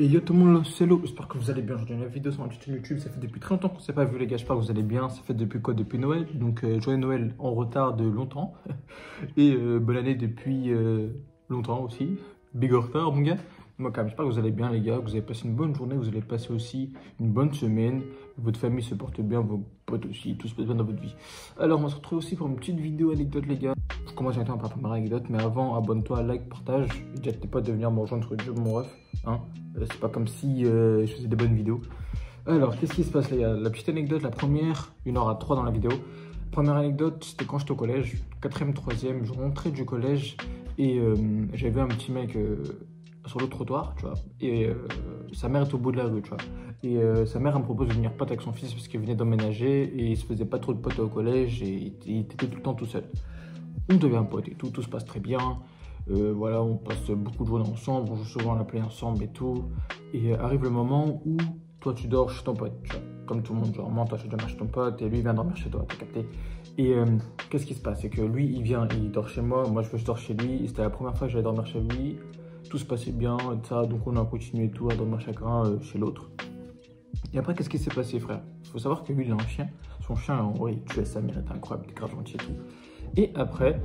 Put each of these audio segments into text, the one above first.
Et yo tout le monde, c'est Lo, j'espère que vous allez bien. Aujourd'hui, une vidéo sur ma chaîne YouTube. Ça fait depuis très longtemps qu'on ne s'est pas vu, les gars. J'espère que vous allez bien. Ça fait depuis quoi? Depuis Noël. Donc, joyeux Noël en retard de longtemps. Et bonne année depuis longtemps aussi. Big retard, mon gars. Moi, quand même, j'espère que vous allez bien, les gars. Que vous avez passé une bonne journée. Vous allez passer aussi une bonne semaine. Votre famille se porte bien, vos potes aussi. Tout se passe bien dans votre vie. Alors, on va se retrouver aussi pour une petite vidéo anecdote, les gars. Je commence directement par ma anecdote, mais avant, abonne-toi, like, partage. Et n'hésitez pas de venir me rejoindre sur YouTube, mon ref. Hein, c'est pas comme si je faisais des bonnes vidéos. Alors, qu'est-ce qui se passe, les gars? La petite anecdote, la première, il y en aura 3 dans la vidéo. Première anecdote, c'était quand j'étais au collège, 4e, 3e, je rentrais du collège et j'avais un petit mec sur le trottoir, tu vois. Et sa mère est au bout de la rue, tu vois. Et sa mère, elle me propose de venir pote avec son fils parce qu'il venait d'emménager et il se faisait pas trop de potes au collège et il était tout le temps tout seul. On devient pote et tout se passe très bien. Voilà, on passe beaucoup de journées ensemble, on joue souvent à la play ensemble et tout. Et arrive le moment où toi tu dors chez ton pote, tu vois. Comme tout le monde, genre, toi tu dors chez ton pote et lui il vient dormir chez toi, t'as capté. Et qu'est-ce qui se passe? C'est que lui il vient, il dort chez moi, moi je dors chez lui. C'était la première fois que j'allais dormir chez lui. Tout se passait bien et ça, donc on a continué tout à dormir chacun chez l'autre. Et après, qu'est-ce qui s'est passé, frère? Il faut savoir que lui il a un chien. Son chien, en vrai, il tuait sa mère, il était incroyable, il était grave gentil et tout. Et après,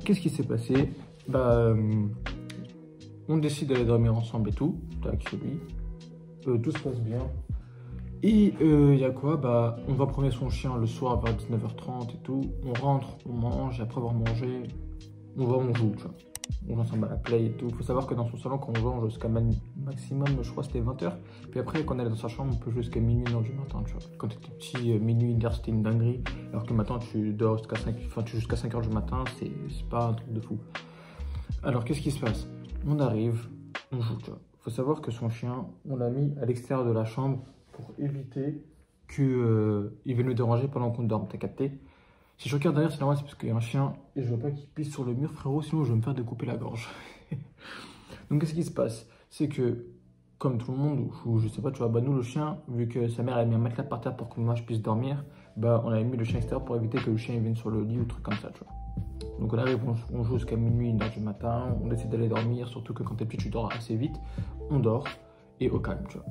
qu'est-ce qui s'est passé? Bah, on décide d'aller dormir ensemble et tout, avec lui. Tout se passe bien. Et il y a quoi? Bah, on va promener son chien le soir vers 19h30 et tout. On rentre, on mange, et après avoir mangé, on joue, tu vois. On joue ensemble à la play et tout. Il faut savoir que dans son salon, quand on joue, on joue jusqu'à maximum, je crois, c'était 20h. Puis après, quand on est dans sa chambre, on peut jouer jusqu'à minuit, 1h du matin, tu vois. Quand t'étais petit, minuit, 1h, c'était une dinguerie. Alors que maintenant, tu dors jusqu'à 5h du matin, c'est pas un truc de fou. Alors, qu'est-ce qui se passe? On arrive, on joue, tu vois. Faut savoir que son chien, on l'a mis à l'extérieur de la chambre pour éviter qu'il vienne nous déranger pendant qu'on dorme, t'as capté? Si je regarde derrière, c'est normal, c'est parce qu'il y a un chien et je veux pas qu'il pisse sur le mur, frérot, sinon je vais me faire découper la gorge. Donc, qu'est-ce qui se passe? C'est que, comme tout le monde, ou je sais pas, tu vois, bah nous, le chien, vu que sa mère a mis un matelas par terre pour que moi je puisse dormir, bah on avait mis le chien extérieur pour éviter que le chien vienne sur le lit ou truc comme ça, tu vois. Donc on arrive, on joue jusqu'à minuit, 1h du matin, on décide d'aller dormir, surtout que quand t'es petit, tu dors assez vite, on dort et au calme, tu vois.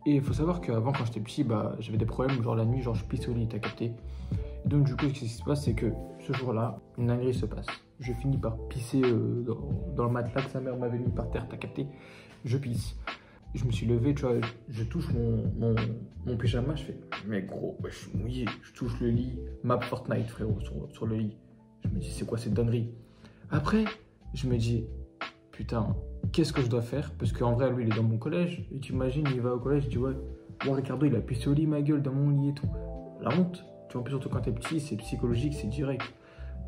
Et il faut savoir qu'avant, quand j'étais petit, bah j'avais des problèmes, genre la nuit, genre je pisse au lit, t'as capté? Et donc du coup, ce qui se passe, c'est que ce jour-là, une dinguerie se passe. Je finis par pisser dans le matelas que sa mère m'avait mis par terre, t'as capté? Je pisse. Je me suis levé, tu vois, je touche mon pyjama, je fais, mais gros, ouais, je suis mouillé, je touche le lit, map Fortnite, frérot, sur le lit. Je me dis, c'est quoi cette dinguerie? Après, je me dis, putain, qu'est-ce que je dois faire? Parce qu'en vrai, lui, il est dans mon collège. Et tu imagines, il va au collège, il dit, ouais, Ricardo, il a pissé au lit, ma gueule, dans mon lit et tout. La honte. Tu vois, en plus, surtout quand t'es petit, c'est psychologique, c'est direct.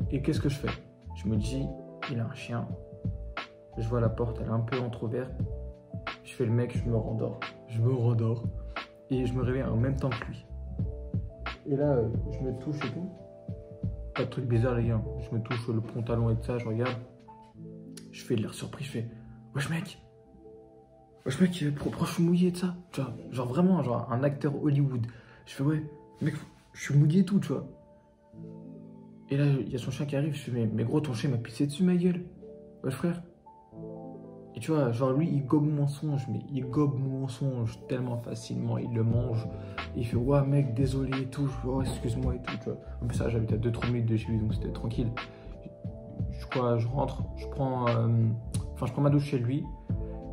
Et qu'est-ce que je fais? Je me dis, il a un chien. Je vois la porte, elle est un peu entrouverte. Je fais le mec, je me rendors. Je me rendors. Et je me réveille en même temps que lui. Et là, je me touche et tout. Pas de truc bizarre, les gars. Je me touche le pantalon et tout ça, je regarde. Je fais l'air surpris, je fais, wesh mec, pourquoi je suis mouillé et tout ça? Tu vois, genre vraiment, genre un acteur Hollywood. Je fais, ouais, mec, je suis mouillé et tout, tu vois. Et là, il y a son chien qui arrive, je fais, mais gros, ton chien m'a pissé dessus, ma gueule. Wesh frère. Et tu vois, genre lui, il gobe mon mensonge, mais il gobe mon mensonge tellement facilement, il le mange. Et il fait, ouais mec, désolé et tout, je fais, oh, excuse-moi et tout, tu vois. En plus, ça, j'habitais à 2-3 minutes de chez lui, donc c'était tranquille. Je rentre, je prends ma douche chez lui,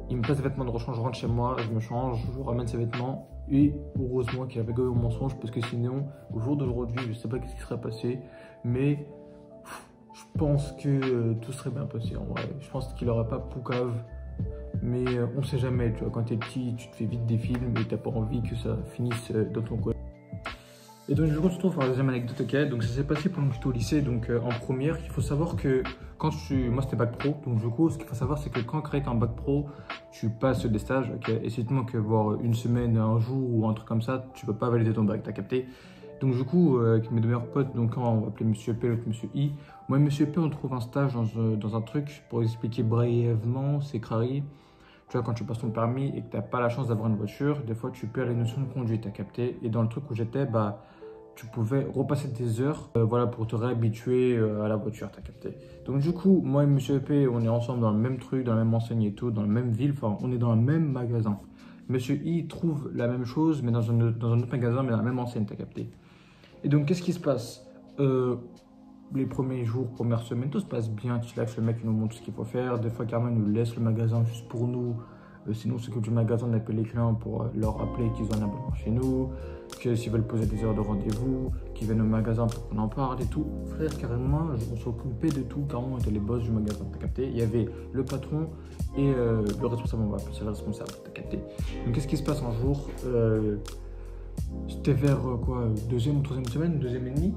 il me passe des vêtements de rechange, je rentre chez moi, je me change, je ramène ses vêtements. Et heureusement qu'il avait gobé mon mensonge, parce que sinon, au jour d'aujourd'hui, je sais pas qu'est-ce qui serait passé, mais je pense que tout serait bien passé en vrai. Je pense qu'il aurait pas poucave, mais on sait jamais, tu vois, quand t'es petit, tu te fais vite des films et t'as pas envie que ça finisse dans ton coin. Et donc je continue pour la deuxième anecdote, ok. Donc ça s'est passé pendant que j'étais au lycée, donc en première, il faut savoir que quand moi c'était bac pro, donc du coup ce qu'il faut savoir c'est que quand tu es en bac pro, tu passes des stages, ok. Et c'est seulement que voir une semaine, un jour ou un truc comme ça, tu peux pas valider ton bac, t'as capté. Donc du coup, avec mes deux meilleurs potes, donc on va appeler Monsieur P, l'autre Monsieur I. Moi et Monsieur P, on trouve un stage dans un truc, pour expliquer brièvement, c'est crari. Tu vois, quand tu passes ton permis et que tu n'as pas la chance d'avoir une voiture, des fois tu perds les notions de conduite, t'as capté. Et dans le truc où j'étais, bah, tu pouvais repasser tes heures voilà, pour te réhabituer à la voiture, t'as capté. Donc du coup, moi et Monsieur P, on est ensemble dans le même truc, dans la même enseigne et tout, dans la même ville, enfin on est dans le même magasin. Monsieur I trouve la même chose, mais dans un autre magasin, mais dans la même enseigne, t'as capté. Et donc qu'est-ce qui se passe les premiers jours, premières semaines, tout se passe bien, le mec il nous montre ce qu'il faut faire, des fois carrément il nous laisse le magasin juste pour nous. Sinon, c'est que du magasin, on appelle les clients pour leur rappeler qu'ils ont un abonnement chez nous, que s'ils veulent poser des heures de rendez-vous, qu'ils viennent au magasin pour qu'on en parle et tout. Frère, carrément, on s'occupait de tout, carrément, on était les boss du magasin, t'as capté. Il y avait le patron et le responsable, on va appeler ça le responsable, t'as capté. Donc, qu'est-ce qui se passe un jour c'était vers quoi, deuxième ou troisième semaine, deuxième et demi.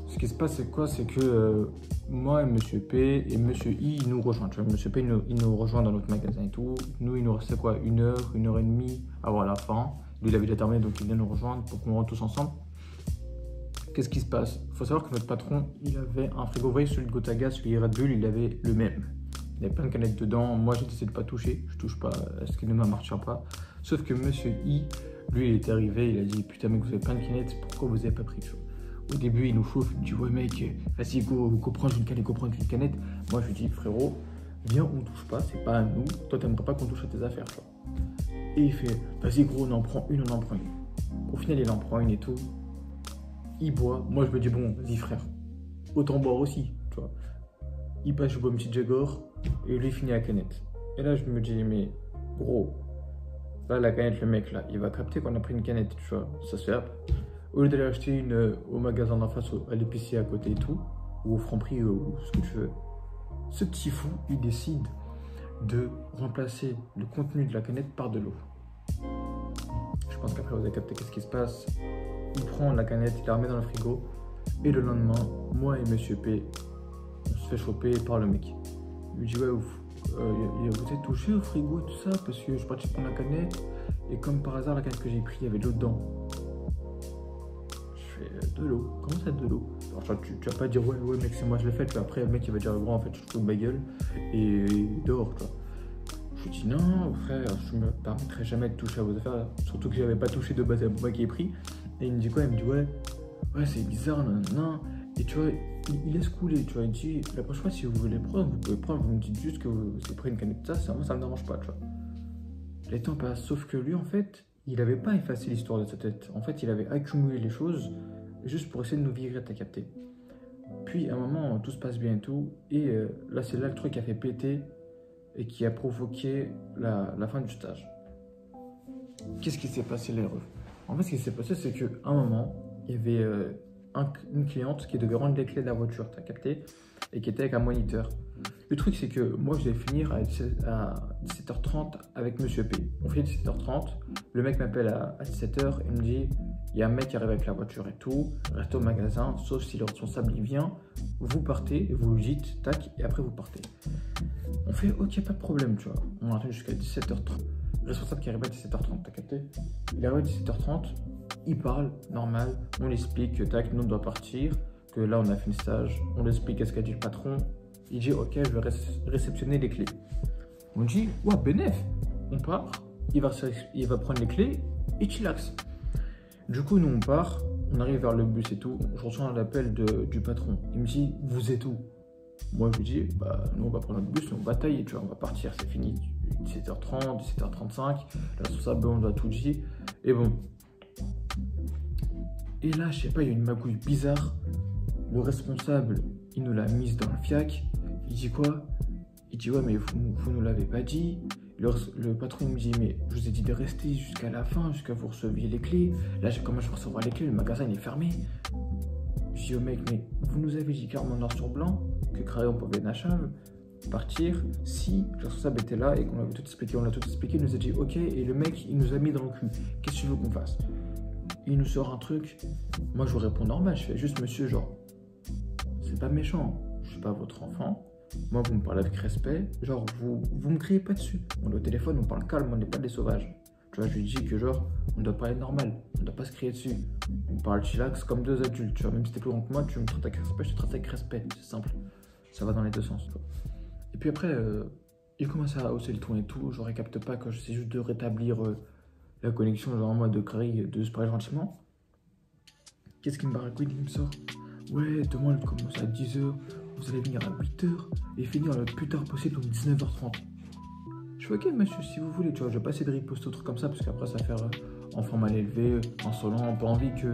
Ce qui se passe, c'est quoi? C'est que moi et Monsieur P et Monsieur I, ils nous rejoignent. Tu vois, Monsieur P, il nous rejoint dans notre magasin et tout. Nous, il nous restait quoi, une heure et demie avant la fin. Lui, il avait déjà terminé, donc il vient nous rejoindre pour qu'on rentre tous ensemble. Qu'est-ce qui se passe? Il faut savoir que notre patron, il avait un frigo. Vous voyez, celui de Gotaga, celui de Red Bull, il avait le même. Il y avait plein de canettes dedans. Moi, j'ai décidé de ne pas toucher. Je touche pas à ce qui ne m'appartient pas. Sauf que Monsieur I, lui, il était arrivé, il a dit putain, mec, vous avez plein de canettes, pourquoi vous avez pas pris, tu vois? Au début, il nous chauffe, il me dit ouais, mec, vas-y, go prendre une canette, go prendre une canette. Moi, je lui dis frérot, viens, on touche pas, c'est pas à nous. Toi, t'aimerais pas qu'on touche à tes affaires, tu vois. Et il fait vas-y, gros, on en prend une. Au final, il en prend une et tout. Il boit. Moi, je me dis bon, vas-y, frère, autant boire aussi, tu vois. Il passe, je bois une petite Jagor et lui, il finit la canette. Et là, je me dis, mais gros, là, la canette, le mec, là, il va capter qu'on a pris une canette, tu vois. Ça se fait. Au lieu d'aller acheter une au magasin d'en face, à l'épicier à côté et tout, ou au Franprix, ou ce que tu veux, ce petit fou, il décide de remplacer le contenu de la canette par de l'eau. Je pense qu'après vous avez capté qu'est-ce qui se passe. Il prend la canette, il la remet dans le frigo, et le lendemain, moi et Monsieur P, on se fait choper par le mec. Il me dit ouais, vous êtes touché au frigo, tout ça, parce que je suis parti prendre la canette, et comme par hasard, la canette que j'ai pris, il y avait de l'eau dedans. De l'eau, comment ça de l'eau? Alors tu vas pas dire ouais mec c'est moi je l'ai fait, puis après le mec il va dire gros en fait je te fous de ma gueule et dehors quoi. Je lui dis non frère, je me permettrai jamais de toucher à vos affaires, surtout que j'avais pas touché de base à moi qui ai pris. Et il me dit quoi? Il me dit ouais c'est bizarre non. Et tu vois il laisse couler, tu vois, il dit la prochaine fois si vous voulez prendre, vous pouvez prendre, vous me dites juste que vous avez pris une canette de ça, moi ça me dérange pas, tu vois. Les temps passent, sauf que lui en fait il avait pas effacé l'histoire de sa tête. En fait, il avait accumulé les choses juste pour essayer de nous virer, t'as capté. Puis, à un moment, tout se passe bien et tout. Et là, c'est là le truc qui a fait péter et qui a provoqué la fin du stage. Qu'est-ce qui s'est passé, les refs? En fait, ce qui s'est passé, c'est qu'à un moment, il y avait une cliente qui devait rendre les clés de la voiture, t'as capté, et qui était avec un moniteur. Le truc, c'est que moi, je vais finir à 17h30 avec Monsieur P. On fait 17h30. Le mec m'appelle à 17h et me dit il y a un mec qui arrive avec la voiture et tout. Restez au magasin, sauf si le responsable il vient. Vous partez, vous lui dites tac, et après vous partez. On fait ok, pas de problème, tu vois. On attend jusqu'à 17h30. Le responsable qui arrive à 17h30, t'as capté? Il arrive à 17h30, il parle, normal. On l'explique que tac, nous on doit partir, que là on a fait le stage. On l'explique qu'est-ce qu'a dit le patron. Il dit ok, je vais réceptionner les clés. On dit ouais, bénéf. On part, il va prendre les clés et chillax. Du coup, nous on part, on arrive vers le bus et tout. Je reçois un appel du patron. Il me dit vous êtes où? Moi je lui dis bah nous on va prendre notre bus, on va tailler, tu vois, on va partir, c'est fini. 17h30, 17h35. La responsable on doit tout dire. Et bon. Et là, je sais pas, il y a une magouille bizarre. Le responsable, il nous l'a mise dans le fiac. Il dit quoi? Il dit ouais mais vous nous l'avez pas dit. Le patron me dit mais je vous ai dit de rester jusqu'à la fin, jusqu'à vous receviez les clés. Là comment je vais recevoir les clés? Le magasin il est fermé. Je dis au mec mais vous nous avez dit clairement noir sur blanc que Crayon pouvait partir si le responsable était là et qu'on avait tout expliqué. On l'a tout expliqué, il nous a dit ok et le mec il nous a mis dans le cul. Qu'est-ce que tu veux qu'on fasse? Il nous sort un truc. Moi je vous réponds normal, je fais juste monsieur genre c'est pas méchant, je suis pas votre enfant. Moi, vous me parlez avec respect, genre, vous me criez pas dessus. On est au téléphone, on parle calme, on n'est pas des sauvages. Tu vois, je lui dis que genre, on doit pas être normal, on doit pas se crier dessus. On parle chillax comme deux adultes, tu vois, même si t'es plus grand que moi, tu me traites avec respect, je te traite avec respect, c'est simple. Ça va dans les deux sens, tu vois. Et puis après, il commence à hausser le ton et tout, je récapte pas que j'essaie juste de rétablir la connexion, genre en mode de cri, de se parler gentiment. Qu'est-ce qu'il me baragouine? Il me sort. Ouais, demain, elle commence à 10h. Vous allez venir à 8h et finir le plus tard possible, donc 19h30. Je fais ok, monsieur, si vous voulez, tu vois, je vais pas essayer de riposter au truc comme ça, parce qu'après, ça va faire enfant mal élevé, insolent, pas envie que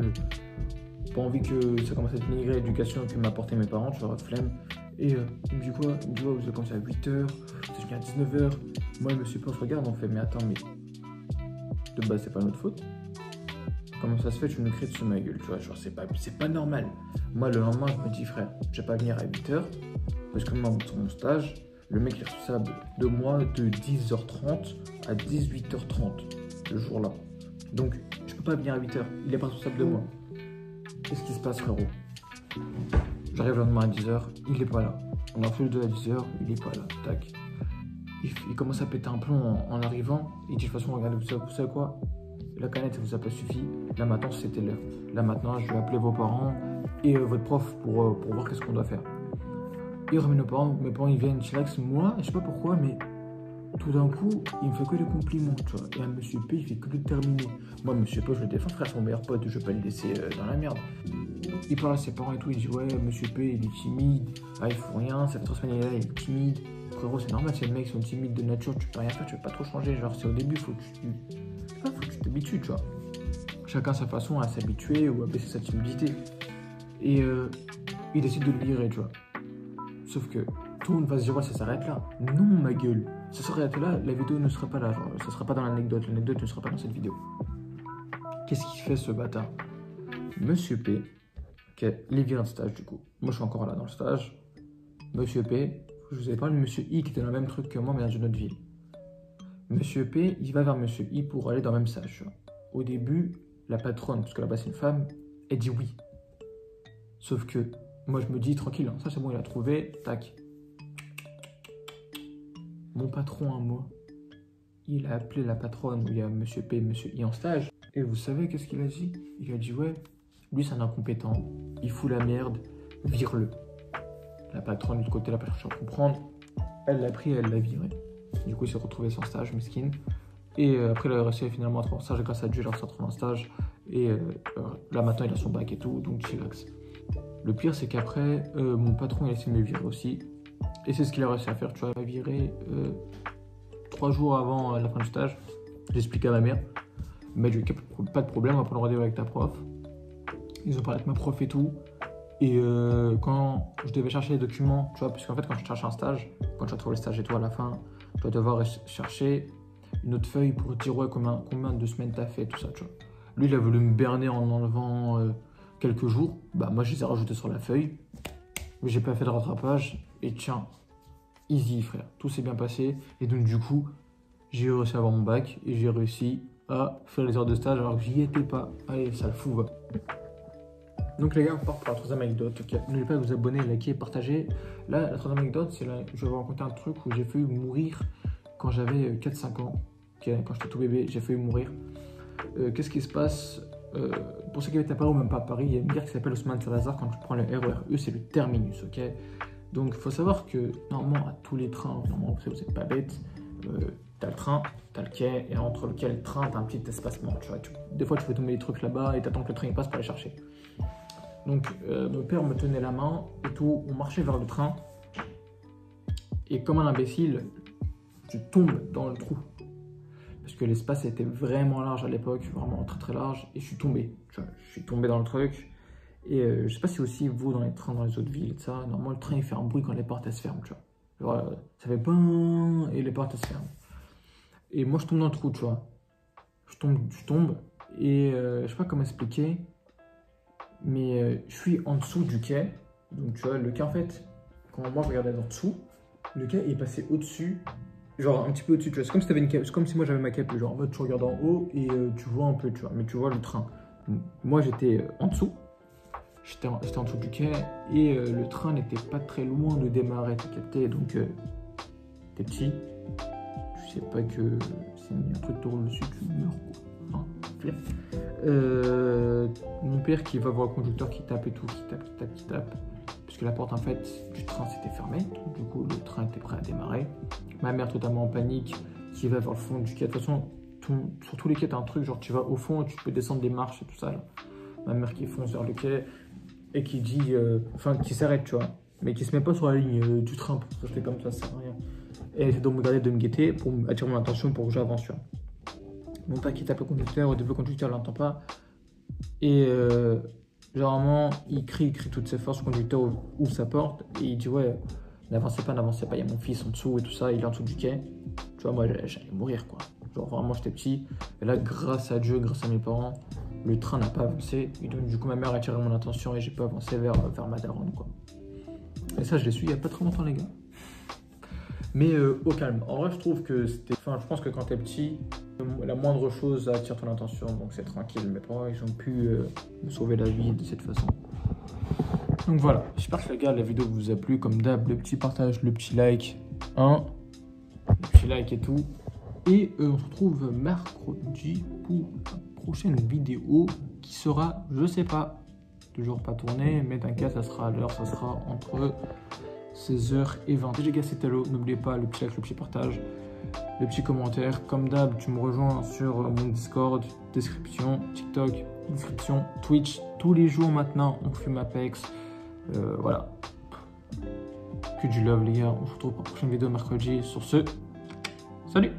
ça commence à être dénigré l'éducation que m'apportaient mes parents, tu vois, flemme. Et il me dit quoi? Il me dit, ouais, vous allez commencer à 8h, vous allez venir à 19h. Moi, monsieur P, on se regarde, on fait, mais attends, mais de base, c'est pas notre faute. Comment ça se fait, tu me cries dessus ma gueule, tu vois, genre, c'est pas normal. Moi, le lendemain, je me dis, frère, je vais pas venir à 8h, parce que moi, sur mon stage, le mec est responsable de moi de 10h30 à 18h30, le jour-là. Donc, je peux pas venir à 8h, il est pas responsable de moi. Qu'est-ce qui se passe, frérot? J'arrive le lendemain à 10h, il est pas là. On a fait le 2 à 10h, il est pas là, tac. Il commence à péter un plomb en arrivant, il dit, de toute façon, regardez, vous savez quoi? La canette, ça vous a pas suffi. Là maintenant, c'était l'heure. Là maintenant, je vais appeler vos parents et votre prof pour voir qu'est-ce qu'on doit faire. Il ramène nos parents. Mes parents, ils viennent chillax. Moi, je sais pas pourquoi, mais tout d'un coup, il me fait que des compliments, tu vois. Et à monsieur P, il fait que de terminer. Moi, monsieur P, je le défends, frère, c'est mon meilleur pote. Je vais pas le laisser dans la merde. Il parle à ses parents et tout. Il dit, ouais, monsieur P, il est timide. Ah, il faut rien. Ça fait 3 semaines, il est là, il est timide. Frérot, c'est normal, c'est les mecs qui sont timides de nature. Tu peux rien faire, tu peux pas trop changer. Genre, c'est au début, faut que tu t'habitues, tu vois. Chacun sa façon à s'habituer ou à baisser sa timidité. Et il décide de le virer, tu vois. Sauf que tout le monde va se dire, ouais, ça s'arrête là. Non, ma gueule. Ça s'arrête là, la vidéo ne sera pas là. Genre, ça sera pas dans l'anecdote. L'anecdote ne sera pas dans cette vidéo. Qu'est-ce qu'il fait, ce bâtard? Monsieur P, ok, il est viré de stage, du coup. Moi, je suis encore là dans le stage. Monsieur P, je vous avais parlé de Monsieur I qui était dans le même truc que moi, mais dans une autre ville. Monsieur P, il va vers Monsieur I pour aller dans le même stage. Au début, la patronne, parce que là-bas c'est une femme, elle dit oui. Sauf que moi je me dis tranquille, ça c'est bon, il a trouvé, tac. Mon patron à moi, il a appelé la patronne où il y a Monsieur P et Monsieur I en stage. Et vous savez qu'est-ce qu'il a dit? Il a dit ouais, lui c'est un incompétent, il fout la merde, vire-le. La patronne du côté, elle a pas cherché à comprendre, elle l'a pris et elle l'a viré. Du coup il s'est retrouvé sans stage, mesquine. Et après, il a réussi finalement à trouver un stage grâce à Dieu, il a réussi à trouver un stage. Et là, maintenant, il a son bac et tout, donc chillax. Le pire, c'est qu'après, mon patron, il a essayé de me virer aussi. Et c'est ce qu'il a réussi à faire, tu vois. Il m'a viré 3 jours avant la fin du stage. J'explique à ma mère. Il m'a dit, pas de problème, on va prendre rendez-vous avec ta prof. Ils ont parlé avec ma prof et tout. Et quand je devais chercher les documents, tu vois, parce qu'en fait, quand je cherche un stage, quand tu vas trouver le stage et tout à la fin, tu vas devoir chercher une autre feuille pour dire ouais, combien de semaines t'as fait, tout ça, tu vois. Lui, il a voulu me berner en enlevant quelques jours. Bah, moi, je les ai rajoutés sur la feuille. Mais j'ai pas fait de rattrapage. Et tiens, easy, frère. Tout s'est bien passé. Et donc, du coup, j'ai réussi à avoir mon bac. Et j'ai réussi à faire les heures de stage alors que j'y étais pas. Allez, ça le fout, va. Donc, les gars, on part pour la troisième anecdote. Okay. N'oubliez pas de vous abonner, liker et partager. Là, la troisième anecdote, c'est là, je vais vous raconter un truc où j'ai failli mourir quand j'avais 4-5 ans. Okay. Quand j'étais tout bébé, j'ai failli mourir. Qu'est-ce qui se passe pour ceux qui habitent à Paris ou même pas à Paris, il y a une gare qui s'appelle Haussmann Saint-Lazare. Quand tu prends le RER, c'est le terminus, ok. Donc il faut savoir que normalement à tous les trains, normalement vous n'êtes pas bête, t'as le train, t'as le quai, et entre le quai et le train, t'as un petit espacement, tu vois. Des fois tu fais tomber des trucs là-bas et t'attends que le train passe pour aller chercher. Donc mon père me tenait la main et tout, on marchait vers le train, et comme un imbécile, je tombe dans le trou. Parce que l'espace était vraiment large à l'époque, vraiment très très large, et je suis tombé. Tu vois, je suis tombé dans le truc. Et je sais pas si aussi vous dans les trains dans les autres villes et ça, normalement le train il fait un bruit quand les portes elles se ferment, tu vois. Genre, ça fait PIN et les portes elles se ferment. Et moi je tombe dans le trou, tu vois. Je tombe et je sais pas comment expliquer, mais je suis en dessous du quai. Donc tu vois, le quai en fait, quand moi je regardais en dessous, le quai est passé au-dessus. Genre un petit peu au-dessus, tu vois, c'est comme si t'avais une cape, c'est comme si moi j'avais ma cape, genre en mode tu regardes en haut et tu vois un peu, tu vois, mais tu vois le train. Moi j'étais en dessous, j'étais en dessous du quai et le train n'était pas très loin de démarrer, t'as capté, donc t'es petit, tu sais pas que si un truc tourne dessus, tu meurs quoi. Mon père qui va voir le conducteur qui tape et tout, qui tape. Parce que la porte en fait du train s'était fermée, donc du coup le train était prêt à démarrer. Ma mère totalement en panique, qui va vers le fond du quai. De toute façon, sur tous les quais, t'as un truc, genre tu vas au fond et tu peux descendre des marches et tout ça. Là. ma mère qui fonce vers le quai et qui dit, enfin qui s'arrête, tu vois, mais qui se met pas sur la ligne du train pour rester comme ça sert à rien. Et elle essaie de me regarder, de me guetter pour attirer mon attention pour que j'avance, tu vois. Mon père qui tape le conducteur, au début le conducteur l'entend pas et généralement il crie toutes ses forces, le conducteur ouvre sa porte et il dit ouais, n'avancez pas, il y a mon fils en dessous et tout ça, il est en dessous du quai. Tu vois, moi j'allais mourir quoi. Genre vraiment j'étais petit et là grâce à Dieu, grâce à mes parents, le train n'a pas avancé et donc du coup ma mère a attiré mon attention et j'ai pas avancé vers ma daronne quoi. Et ça je l'ai su il y a pas très longtemps les gars. Mais au calme. En vrai je trouve que c'était... Enfin je pense que quand t'es petit, la moindre chose attire ton attention donc c'est tranquille. Mes parents ils ont pu me sauver la vie de cette façon. Donc voilà, j'espère que les gars la vidéo vous a plu. Comme d'hab, le petit partage, le petit like, le petit like et tout. Et on se retrouve mercredi pour la prochaine vidéo qui sera, je sais pas, toujours pas tournée, mais t'inquiète, ça sera à l'heure, ça sera entre 16h et 20h. Les gars, c'était Hello, n'oubliez pas le petit like, le petit partage, le petit commentaire. Comme d'hab, tu me rejoins sur mon Discord, description, TikTok, description, Twitch. Tous les jours maintenant, on fume Apex. Voilà. Que du love les gars, on se retrouve pour la prochaine vidéo mercredi. Sur ce, salut!